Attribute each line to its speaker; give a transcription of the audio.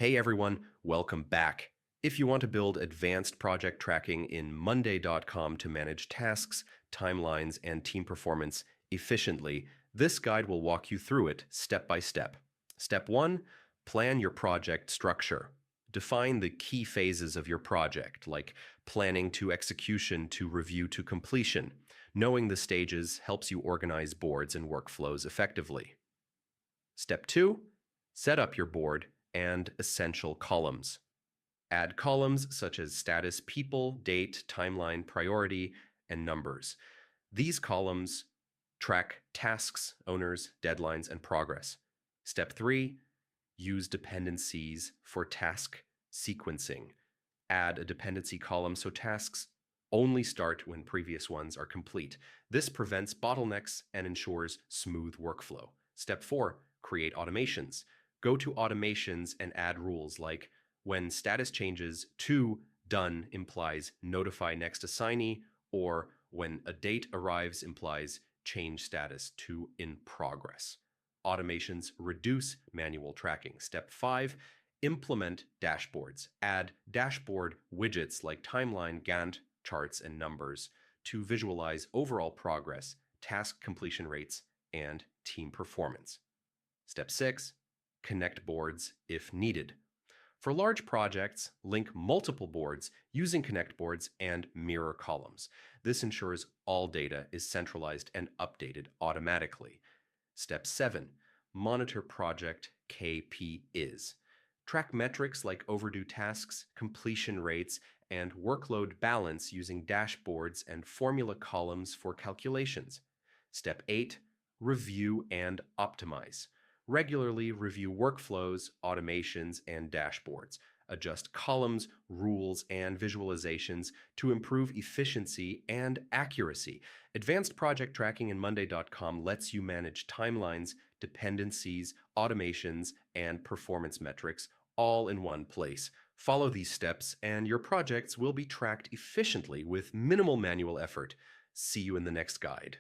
Speaker 1: Hey everyone, welcome back. If you want to build advanced project tracking in Monday.com to manage tasks, timelines, and team performance efficiently, this guide will walk you through it step by step. Step 1, plan your project structure. Define the key phases of your project, like planning to execution to review to completion. Knowing the stages helps you organize boards and workflows effectively. Step 2, set up your board and essential columns. Add columns such as status, people, date, timeline, priority, and numbers. These columns track tasks, owners, deadlines, and progress. Step 3, use dependencies for task sequencing. Add a dependency column so tasks only start when previous ones are complete. This prevents bottlenecks and ensures smooth workflow. Step 4, create automations. Go to automations and add rules like when status changes to done implies notify next assignee, or when a date arrives implies change status to in progress. Automations reduce manual tracking. Step 5, implement dashboards. Add dashboard widgets like timeline, Gantt, charts, and numbers to visualize overall progress, task completion rates, and team performance. Step 6, connect boards if needed. For large projects, link multiple boards using connect boards and mirror columns. This ensures all data is centralized and updated automatically. Step 7, monitor project KPIs. Track metrics like overdue tasks, completion rates, and workload balance using dashboards and formula columns for calculations. Step 8, review and optimize. Regularly review workflows, automations, and dashboards. Adjust columns, rules, and visualizations to improve efficiency and accuracy. Advanced project tracking in Monday.com lets you manage timelines, dependencies, automations, and performance metrics all in one place. Follow these steps, and your projects will be tracked efficiently with minimal manual effort. See you in the next guide.